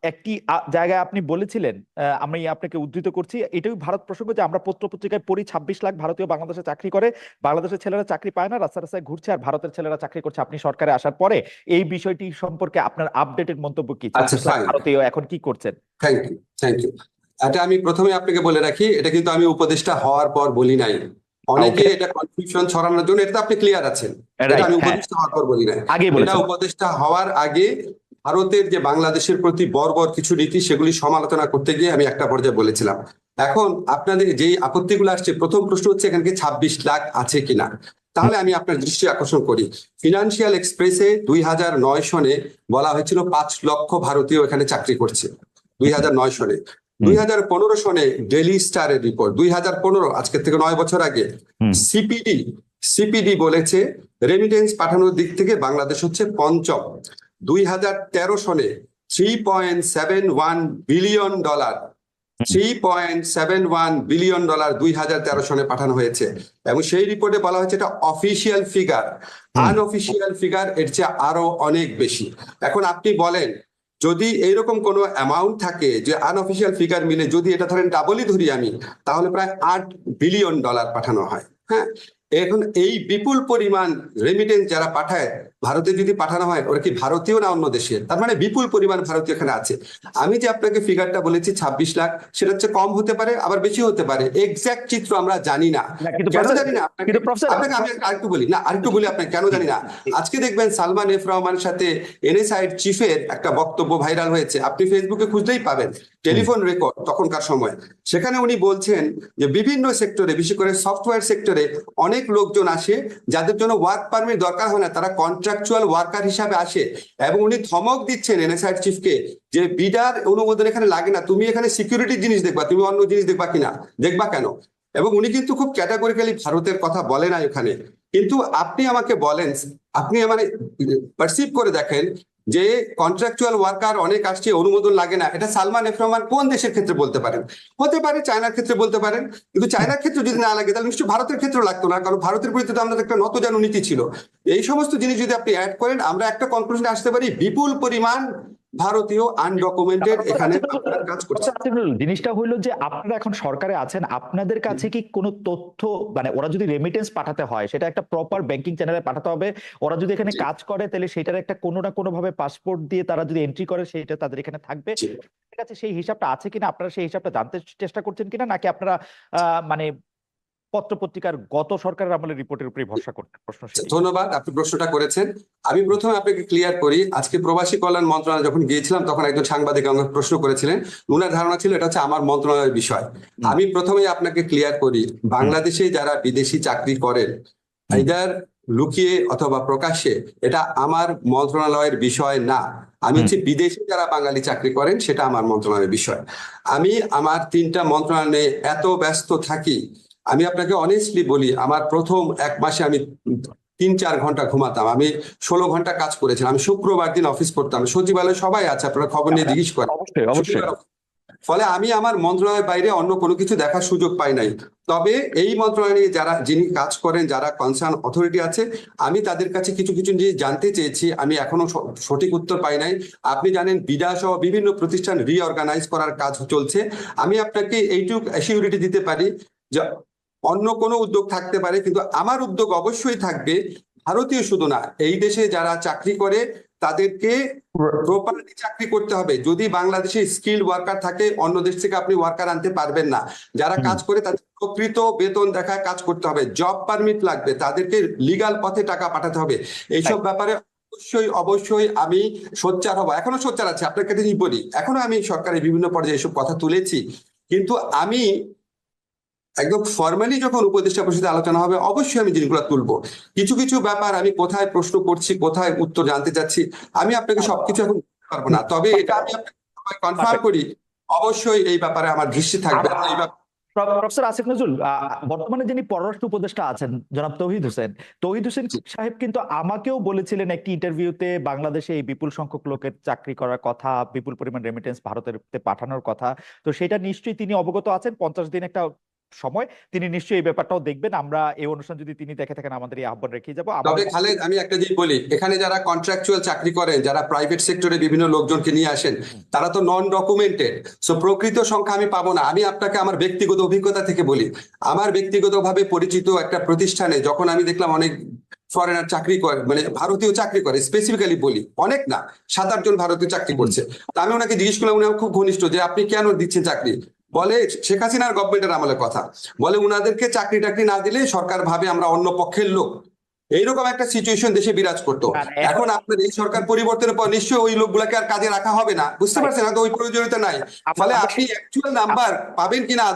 একটি জায়গায় আপনি বলেছিলেন, আমি আপনাকে উদ্ধৃত করছি, এটাই ভারত প্রসঙ্গ, যে আমরা পত্র পত্রিকায় পড়ি 26 লাখ ভারতীয় বাংলাদেশে চাকরি করে, বাংলাদেশের ছেলেরা চাকরি পায় না, রাস্তা রাস্তায় ঘুরছে, আর ভারতের ছেলেরা চাকরি করছে। আপনি সরকারে আসার পরে এই বিষয়টি সম্পর্কে আপনার আপডেটেড মন্তব্য কি? আচ্ছা, 26 লাখ ফাইন। ভারতীয় এখন কি করছেন? Thank you, thank you. এটা আমি প্রথমে আপনাকে বলে রাখি, এটা কিন্তু আমি উপদেষ্টা হওয়ার পর বলি নাই। অনেকে ওকে, এটা কনফিউশন ছড়ানোর জন্য, এটা আপনি ক্লিয়ার আছেন, এটা রাইট, আমি হ্যাঁ, উপদেষ্টা হওয়ার পর বলি নাই। আগেই এটা বলেছেন। উপদেষ্টা হওয়ার আগে ভারতের যে বাংলাদেশের প্রতি বর্বর কিছু নীতি, সেগুলি সমালোচনা করতে গিয়ে আমি একটা পর্যায়ে বলেছিলাম। এখন আপনাদের যেই আপত্তিগুলো আসছে, প্রথম প্রশ্ন হচ্ছে এখানে কি 26 লাখ আছে কিনা। তাহলে আমি আপনার দৃষ্টি আকর্ষণ করি, ফিনান্সিয়াল এক্সপ্রেসে 2009 সনে বলা হয়েছিল 5 লক্ষ ভারতীয় এখানে চাকরি করছে, 2009 সনে। হুম 2015 সনে ডেইলি স্টারের রিপোর্ট, 2015, আজকের থেকে 9 বছর আগে, হুম সিপিডি সিপিডি বলেছে রেমিটেন্স পাঠানোর দিক থেকে বাংলাদেশ হচ্ছে পঞ্চম। 2013 সনে $3.71 বিলিয়ন, হুম $3.71 বিলিয়ন 2013 সনে পাঠানো হয়েছে। এবং সেই রিপোর্টে বলা হয়েছে এটা অফিসিয়াল ফিগার, হুম আনঅফিসিয়াল ফিগার এর চেয়ে আরো অনেক বেশি। এখন আপনি বলেন, যদি এইরকম কোনো অ্যামাউন্ট থাকে যে আনঅফিসিয়াল ফিগার মিলে যদি এটা ধরেন ডাবলই ধরি আমি, তাহলে প্রায় $8 বিলিয়ন পাঠানো হয়। হ্যাঁ, এখন এই বিপুল পরিমাণ রেমিটেন্স যারা পাঠায়, ভারতে যদি পাঠানো হয়, ওরা কি ভারতীয় না অন্য দেশের? তার মানে বিপুল পরিমাণ ভারতীয় এখানে আছে। আমি যে আপনাকে ফিগারটা বলেছি 26 লাখ, সেটা হচ্ছে কম হতে পারে, আবার বেশি হতে পারে, এক্সাক্ট চিত্র আমরা জানি না। না, কিন্তু কেন প্রফেসর, জানি না আপনাকে কিন্তু প্রফেসর, আপনাকে আমি আরেকটু বলি না, আরেকটু বলি আপনাকে কেন জানি না। আজকে দেখবেন সালমান এফ রহমানের সাথে এনএসআই চিফের একটা বক্তব্য ভাইরাল হয়েছে, আপনি ফেসবুকে খুঁজলেই পাবেন, হুম টেলিফোন রেকর্ড তখনকার সময়। সেখানে উনি বলছেন যে বিভিন্ন সেক্টরে, বিশেষ করে সফটওয়্যার সেক্টরে অনেক লোকজন আসে যাদের জন্য ওয়ার্ক পারমিট দরকার হয় না, তারা কন্ট্রাকচুয়াল ওয়ার্কার হিসাবে আসে। এবং উনি ধমক দিচ্ছেন এনএসআই চিফকে যে বিডার অনুমোদন এখানে লাগে না, তুমি এখানে সিকিউরিটি জিনিস দেখবা, তুমি অন্য জিনিস দেখবা কিনা, দেখবা কেন? এবং উনি কিন্তু খুব ক্যাটাগরিক্যালি ভারতের কথা বলে না এখানে। কিন্তু আপনি আমাকে বলেন, আপনি মানে পারসিভ করে দেখেন যে কন্ট্রাকচুয়াল ওয়ার্কার অনেক আসছে, অনুমোদন লাগে না, এটা সালমান এফ রহমান কোন দেশের ক্ষেত্রে বলতে পারেন? হতে পারে চায়নার ক্ষেত্রে বলতে পারেন, কিন্তু চায়নার ক্ষেত্রে যদি না লাগে তাহলে নিশ্চয়ই ভারতের ক্ষেত্রে লাগতো না, কারণ ভারতের বিরুদ্ধে তো আমাদের একটা নতজানু নীতি ছিল। এই সমস্ত জিনিস যদি আপনি অ্যাড করেন, আমরা একটা কনক্লুশনে আসতে পারি, বিপুল পরিমাণ ভারতীয় আনডকুমেন্টেড এখানে আপনার কাজ করছে। জিনিসটা হইলো যে আপনারা এখন সরকারে আছেন, আপনাদের কাছে কি কোনো তথ্য, মানে ওরা যদি রেমিটেন্স পাঠাতে হয় সেটা একটা প্রপার ব্যাংকিং চ্যানেলে পাঠাতে হবে, ওরা যদি এখানে জি, কাজ করে তাহলে সেটার একটা কোনো না কোনো ভাবে পাসপোর্ট দিয়ে তারা যদি এন্ট্রি করে সেটা তাদের এখানে থাকবে। জি। ঠিক আছে, সেই হিসাবটা আছে কিনা, আপনারা সেই হিসাবটা জানতে চেষ্টা করছেন কিনা, নাকি আপনারা মানে পত্র পত্রিকার গত সরকারের আমলের রিপোর্টের উপরে ভরসা করতেন? প্রশ্ন সেটি। ধন্যবাদ, আপনি প্রশ্নটা করেছেন। আমি প্রথমে আপনাকে ক্লিয়ার করি, আজকে প্রবাসী কল্যাণ মন্ত্রণালয় যখন গিয়েছিলাম, তখন একজন সাংবাদিক আমাকে প্রশ্ন করেছিলেন, ওনার ধারণা ছিল এটা হচ্ছে আমার মন্ত্রণালয়ের বিষয়। হুম আমি প্রথমে আপনাকে ক্লিয়ার করি, হুম বাংলাদেশে যারা বিদেশি চাকরি করেন, হুম ইদার লুকিয়ে অথবা প্রকাশ্যে, এটা আমার মন্ত্রণালয়ের বিষয় না। আমি হুম হচ্ছে বিদেশে যারা বাঙালি চাকরি করেন, সেটা আমার মন্ত্রণালয়ের বিষয়। আমি আমার 3টা মন্ত্রণালয় নিয়ে এত ব্যস্ত থাকি, আমি আপনাকে অনেস্টলি বলি, আমার প্রথম 1 মাসে আমি 3-4 ঘন্টা ঘুমাতাম, আমি 16 ঘন্টা কাজ করেছিলাম, আমি শুক্রবার দিন অফিস করতাম, সচিবালয় সবাই আছে, আপনারা খবর নিয়ে জিজ্ঞেস করেন, অবশ্যই, অবশ্যই। শুক্রবার। ফলে আমি আমার মন্ত্রণালয়ের বাইরে অন্য কোনো কিছু দেখার সুযোগ পাই নাই। তবে এই মন্ত্রণালয়ে যিনি কাজ করেন, যারা কনসার্ন অথরিটি আছে, আমি তাদের কাছে কিছু কিছু জিনিস জানতে চেয়েছি, আমি এখনো সঠিক উত্তর পাই নাই। আপনি জানেন বিডা সহ বিভিন্ন প্রতিষ্ঠান রিঅর্গানাইজ করার কাজ চলছে। আমি আপনাকে এইটুকু অ্যাসিউরিটি দিতে পারি যে অন্য কোনো উদ্যোগ থাকতে পারে, কিন্তু আমার উদ্যোগ অবশ্যই থাকবে। ভারতীয় শুধু না, এই দেশে যারা চাকরি করে তাদেরকে প্রপারলি চাকরি করতে হবে। যদি বাংলাদেশে স্কিল ওয়ার্কার থাকে, অন্য দেশ থেকে আপনি ওয়ার্কার আনতে পারবেন না। যারা হুম কাজ করে তাদের প্রকৃত বেতন দেখায় কাজ করতে হবে, জব পারমিট লাগবে, তাদেরকে লিগাল পথে টাকা পাঠাতে হবে। এইসব ব্যাপারে অবশ্যই অবশ্যই আমি সোচ্চার হব, এখনো সোচ্চার আছে। আপনাকে যদি বলি, এখনো আমি সরকারের বিভিন্ন পর্যায়ে এসব কথা তুলেছি, কিন্তু আমি একদম ফর্মালি যখন উপদেষ্টা পরিষদে আলোচনা হবে, অবশ্যই আমি জিনিসগুলো তুলবো। কিছু কিছু ব্যাপার আমি কোথায় প্রশ্ন করছি, কোথায় উত্তর জানতে চাচ্ছি, আমি আপনাকে সবকিছু এখন বলতে পারবো না, তবে এটা আমি আপনাকে কনফার্ম পারফেক্ট। করি, অবশ্যই এই ব্যাপারে আমার দৃষ্টি থাকবে এই ব্যাপারে। প্রফেসর আসিফ নজরুল, বর্তমানে যিনি পররাষ্ট্র উপদেষ্টা আছেন জনাব তৌহিদ হোসেন, তৌহিদ হোসেন সাহেব কিন্তু আমাকেও বলেছিলেন একটি ইন্টারভিউতে বাংলাদেশে এই বিপুল সংখ্যক লোকের চাকরি করার কথা, বিপুল পরিমাণ রেমিটেন্স ভারতের পাঠানোর কথা। তো সেটা নিশ্চয়ই তিনি অবগত আছেন। 50 দিন একটা সময়, তিনি নিশ্চয়ই এই ব্যাপারটাও দেখবেন। আমরা এই অনুষ্ঠান যদি তিনি দেখে থাকেন আমাদের এই আহ্বান রেখে যাবো। আমার তবে খালেদ, আমি একটা জিনিস বলি, এখানে যারা কন্ট্রাকচুয়াল চাকরি করেন, যারা প্রাইভেট সেক্টরে বিভিন্ন লোকজনকে নিয়ে আসেন, তারা তো নন ডকুমেন্টেড, সো প্রকৃত সংখ্যা আমি পাবো না। আমি আপনাকে আমার ব্যক্তিগত অভিজ্ঞতা থেকে বলি, আমার ব্যক্তিগতভাবে পরিচিত একটা প্রতিষ্ঠানে যখন আমি দেখলাম অনেক ফরেনার চাকরি করে, মানে ভারতীয় চাকরি করে, স্পেসিফিক্যালি বলি অনেক না, 7-8 জন ভারতীয় চাকরি করছে। তো আমি ওনাকে জিজ্ঞেস করলাম, উনি আমার খুব ঘনিষ্ঠ, যে আপনি কেন দিচ্ছেন চাকরি? বলে শেখ হাসিনার গভর্নমেন্টের আমলের কথা, বলে উনাদেরকে চাকরি টাকরি না দিলে সরকার ভাবে আমরা অন্য পক্ষের লোক। এইরকম একটা সিচুয়েশন দেশে বিরাজ করতো। এখন আপনার এই সরকার পরিবর্তনের পর নিশ্চয়ই ওই লোকগুলাকে আর কাজে রাখা হবে না, বুঝতে পারছেন? হয়তো ওই প্রয়োজনীয়তা নাই, ফলে আপনি অ্যাকচুয়াল নাম্বার পাবেন কিনা